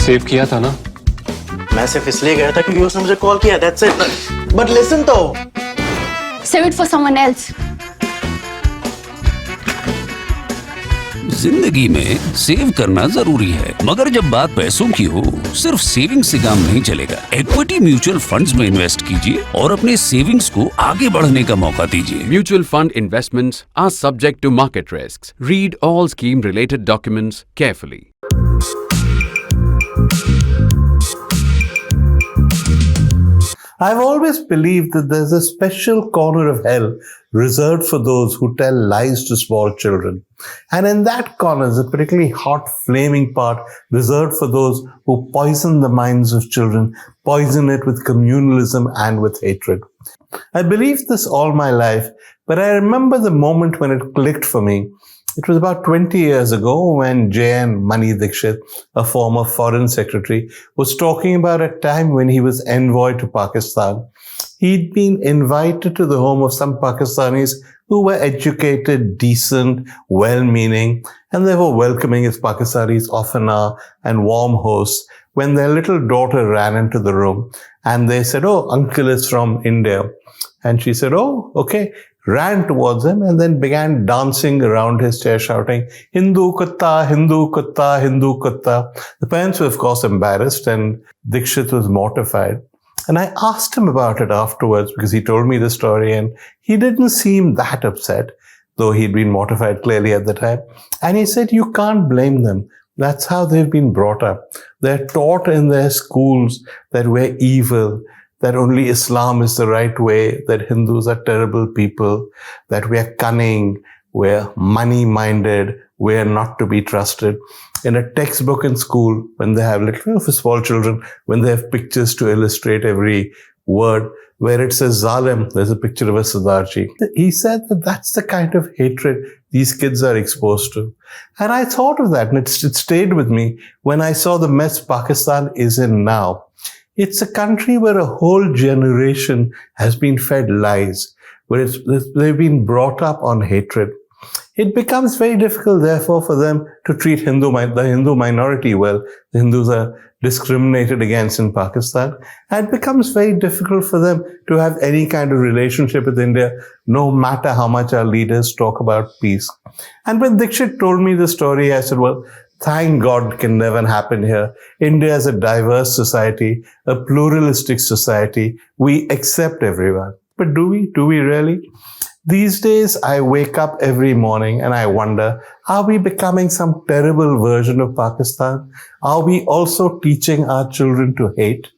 Save किया था ना? मैं सिर्फ इसलिए गया था क्योंकि उसने मुझे कॉल किया, that's it. But listen तो. Save it for someone else. जिंदगी में सेव करना जरूरी है, मगर जब बात पैसों की हो, सिर्फ सेविंग से काम नहीं चलेगा। इक्विटी म्यूचुअल फंड्स में इन्वेस्ट कीजिए और अपने सेविंग्स को आगे बढ़ने का मौका दीजिए। Mutual fund investments are subject to market risks. Read all scheme-related documents carefully. I've always believed that there's a special corner of hell reserved for those who tell lies to small children. And in that corner is a particularly hot, flaming part reserved for those who poison the minds of children, poison it with communalism and with hatred. I believed this all my life, but I remember the moment when it clicked for me. It was about 20 years ago when J.N. Mani Dixit, a former foreign secretary, was talking about a time when he was envoy to Pakistan. He'd been invited to the home of some Pakistanis who were educated, decent, well-meaning, and they were welcoming as Pakistanis often are and warm hosts when their little daughter ran into the room and they said, "Oh, uncle is from India." And she said, "Oh, okay." Ran towards him and then began dancing around his chair shouting, "Hindu kutta, Hindu kutta, Hindu kutta." The parents were of course embarrassed and Dixit was mortified. And I asked him about it afterwards because he told me the story and he didn't seem that upset, though he'd been mortified clearly at the time. And he said, you can't blame them. That's how they've been brought up. They're taught in their schools that we're evil, that only Islam is the right way, that Hindus are terrible people, that we are cunning, we're money-minded, we're not to be trusted. In a textbook in school, when they have for small children, when they have pictures to illustrate every word, where it says Zalim, there's a picture of a Sardarji. He said that that's the kind of hatred these kids are exposed to. And I thought of that, and it stayed with me when I saw the mess Pakistan is in now. It's a country where a whole generation has been fed lies, where they've been brought up on hatred. It becomes very difficult, therefore, for them to treat the Hindu minority well. The Hindus are discriminated against in Pakistan. And it becomes very difficult for them to have any kind of relationship with India, no matter how much our leaders talk about peace. And when Dixit told me the story, I said, well, thank God can never happen here. India is a diverse society, a pluralistic society. We accept everyone. But do we? Do we really? These days, I wake up every morning and I wonder, are we becoming some terrible version of Pakistan? Are we also teaching our children to hate?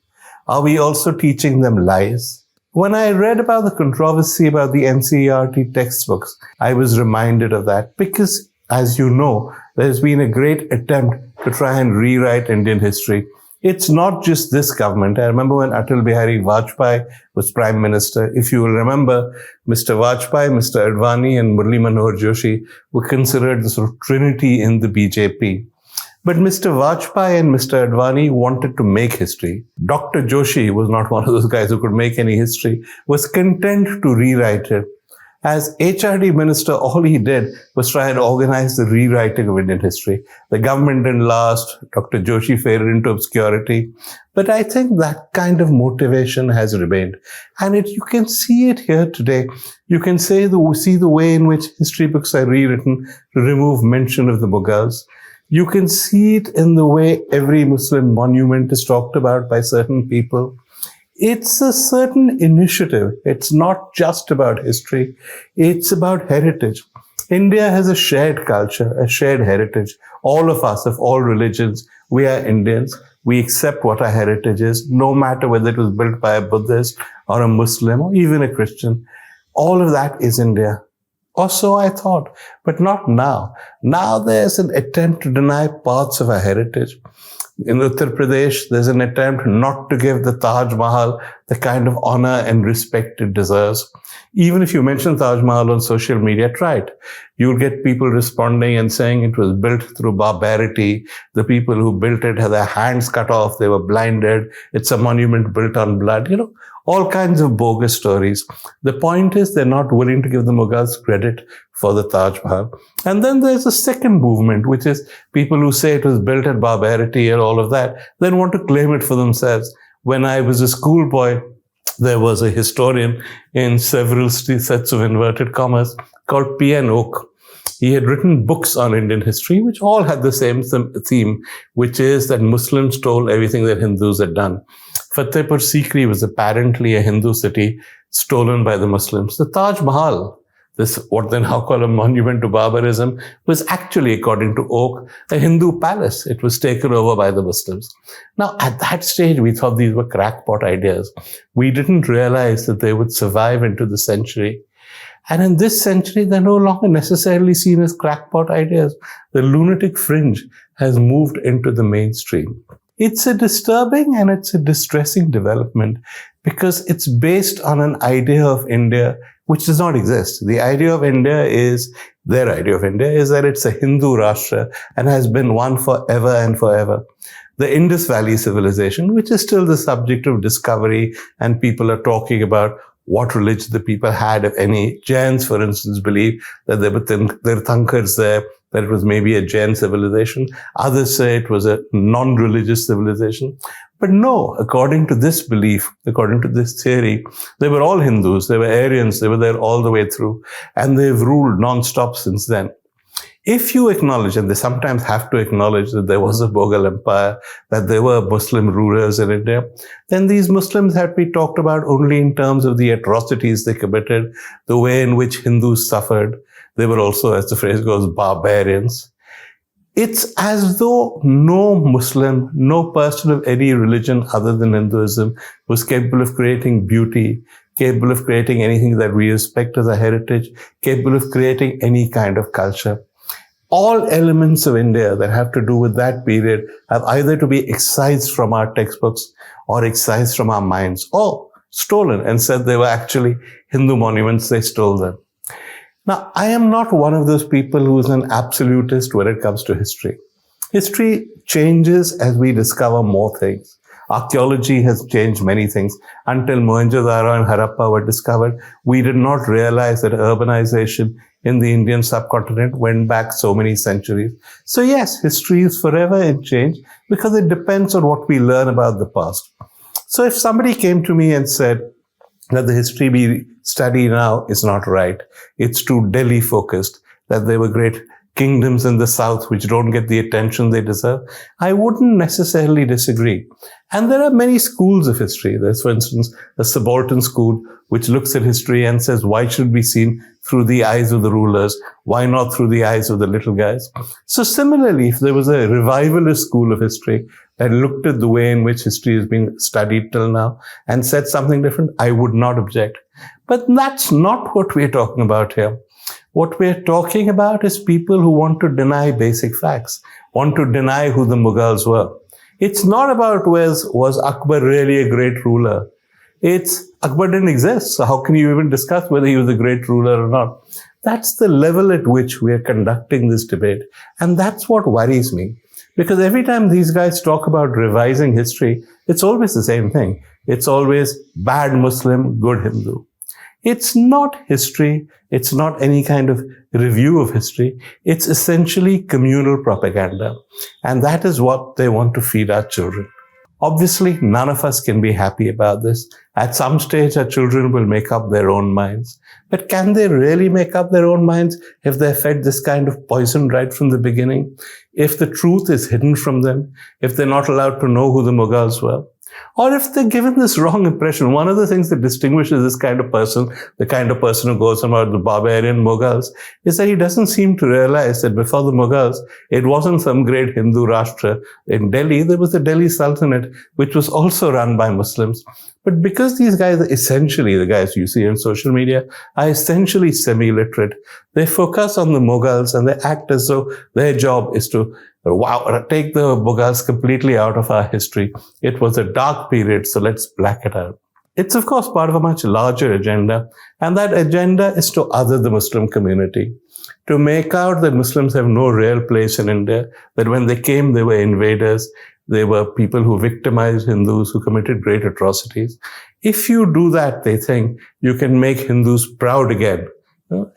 Are we also teaching them lies? When I read about the controversy about the NCERT textbooks, I was reminded of that because, as you know, there's been a great attempt to try and rewrite Indian history. It's not just this government. I remember when Atal Bihari Vajpayee was Prime Minister. If you will remember, Mr. Vajpayee, Mr. Advani and Murli Manohar Joshi were considered the sort of trinity in the BJP. But Mr. Vajpayee and Mr. Advani wanted to make history. Dr. Joshi was not one of those guys who could make any history, was content to rewrite it. As HRD minister, all he did was try and organize the rewriting of Indian history. The government didn't last. Dr. Joshi faded into obscurity. But I think that kind of motivation has remained. And you can see it here today. You can see the way in which history books are rewritten to remove mention of the Mughals. You can see it in the way every Muslim monument is talked about by certain people. It's a certain initiative. It's not just about history. It's about heritage. India has a shared culture, a shared heritage. All of us, of all religions, we are Indians. We accept what our heritage is, no matter whether it was built by a Buddhist or a Muslim or even a Christian. All of that is India. Or so I thought, but not now. Now there's an attempt to deny parts of our heritage. In Uttar Pradesh, there's an attempt not to give the Taj Mahal the kind of honor and respect it deserves. Even if you mention Taj Mahal on social media, try it. You'll get people responding and saying it was built through barbarity. The people who built it had their hands cut off. They were blinded. It's a monument built on blood. All kinds of bogus stories. The point is they're not willing to give the Mughals credit for the Taj Mahal. And then there's a second movement, which is people who say it was built at barbarity and all of that, then want to claim it for themselves. When I was a schoolboy, there was a historian in several sets of inverted commas called P.N. Oak. He had written books on Indian history, which all had the same theme, which is that Muslims stole everything that Hindus had done. Fatehpur Sikri was apparently a Hindu city stolen by the Muslims. The Taj Mahal, this what they now call a monument to barbarism, was actually, according to Oak, a Hindu palace. It was taken over by the Muslims. Now, at that stage, we thought these were crackpot ideas. We didn't realize that they would survive into the century. And in this century, they're no longer necessarily seen as crackpot ideas. The lunatic fringe has moved into the mainstream. It's a disturbing and it's a distressing development because it's based on an idea of India which does not exist. The idea of India is, their idea of India is that it's a Hindu Rashtra and has been one forever and forever. The Indus Valley civilization, which is still the subject of discovery, and people are talking about what religion the people had, if any. Jains, for instance, believe that there were Tirthankars there, that it was maybe a Jain civilization. Others say it was a non-religious civilization. But no, according to this belief, according to this theory, they were all Hindus, they were Aryans, they were there all the way through, and they've ruled non-stop since then. If you acknowledge, and they sometimes have to acknowledge, that there was a Mughal empire, that there were Muslim rulers in India, then these Muslims had to be talked about only in terms of the atrocities they committed, the way in which Hindus suffered. They were also, as the phrase goes, barbarians. It's as though no Muslim, no person of any religion other than Hinduism was capable of creating beauty, capable of creating anything that we respect as a heritage, capable of creating any kind of culture. All elements of India that have to do with that period have either to be excised from our textbooks or excised from our minds, or stolen and said they were actually Hindu monuments, they stole them. Now, I am not one of those people who is an absolutist when it comes to history. History changes as we discover more things. Archaeology has changed many things. Until Mohenjo-daro and Harappa were discovered, we did not realize that urbanization in the Indian subcontinent went back so many centuries. So yes, history is forever in change because it depends on what we learn about the past. So if somebody came to me and said that the history we study now is not right, it's too Delhi focused, that there were great kingdoms in the south which don't get the attention they deserve, I wouldn't necessarily disagree. And there are many schools of history. There's, for instance, a subaltern school which looks at history and says, why should it be seen through the eyes of the rulers? Why not through the eyes of the little guys? So similarly, if there was a revivalist school of history that looked at the way in which history has been studied till now and said something different, I would not object. But that's not what we're talking about here. What we're talking about is people who want to deny basic facts, want to deny who the Mughals were. It's not about was Akbar really a great ruler? It's Akbar didn't exist, so how can you even discuss whether he was a great ruler or not? That's the level at which we are conducting this debate. And that's what worries me. Because every time these guys talk about revising history, it's always the same thing. It's always bad Muslim, good Hindu. It's not history. It's not any kind of review of history. It's essentially communal propaganda. And that is what they want to feed our children. Obviously, none of us can be happy about this. At some stage, our children will make up their own minds. But can they really make up their own minds if they're fed this kind of poison right from the beginning? If the truth is hidden from them? If they're not allowed to know who the Mughals were? Or if they're given this wrong impression? One of the things that distinguishes this kind of person, the kind of person who goes about the barbarian Mughals, is that he doesn't seem to realize that before the Mughals, it wasn't some great Hindu Rashtra. In Delhi, there was the Delhi Sultanate, which was also run by Muslims. But because these guys are essentially, the guys you see on social media, are essentially semi-literate, they focus on the Mughals and they act as though their job is to take the Mughals completely out of our history. It was a dark period, so let's black it out. It's, of course, part of a much larger agenda. And that agenda is to other the Muslim community, to make out that Muslims have no real place in India, that when they came, they were invaders, they were people who victimized Hindus, who committed great atrocities. If you do that, they think you can make Hindus proud again,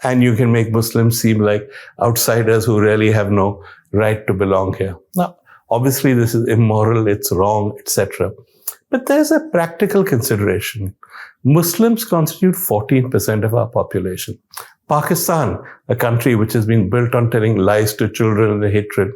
and you can make Muslims seem like outsiders who really have no right to belong here. Now, obviously, this is immoral, it's wrong, etc. But there's a practical consideration. Muslims constitute 14% of our population. Pakistan, a country which has been built on telling lies to children and hatred,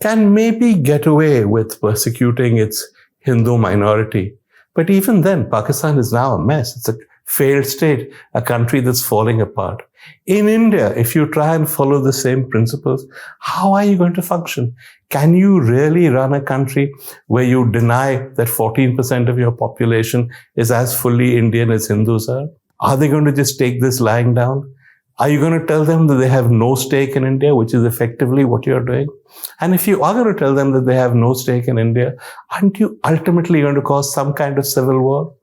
can maybe get away with persecuting its Hindu minority. But even then, Pakistan is now a mess. It's a failed state, a country that's falling apart. In India, if you try and follow the same principles, how are you going to function? Can you really run a country where you deny that 14% of your population is as fully Indian as Hindus are? Are they going to just take this lying down? Are you going to tell them that they have no stake in India, which is effectively what you're doing? And if you are going to tell them that they have no stake in India, aren't you ultimately going to cause some kind of civil war?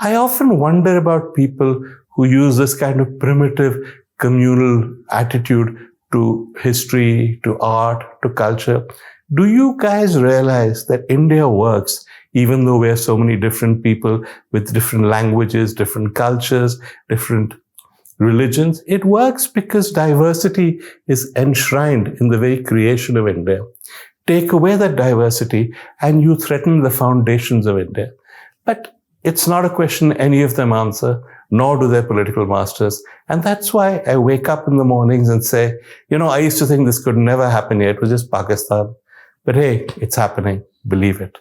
I often wonder about people who use this kind of primitive communal attitude to history, to art, to culture. Do you guys realize that India works even though we are so many different people with different languages, different cultures, different religions? It works because diversity is enshrined in the very creation of India. Take away that diversity and you threaten the foundations of India. But it's not a question any of them answer, nor do their political masters. And that's why I wake up in the mornings and say, I used to think this could never happen here. It was just Pakistan. But hey, it's happening. Believe it.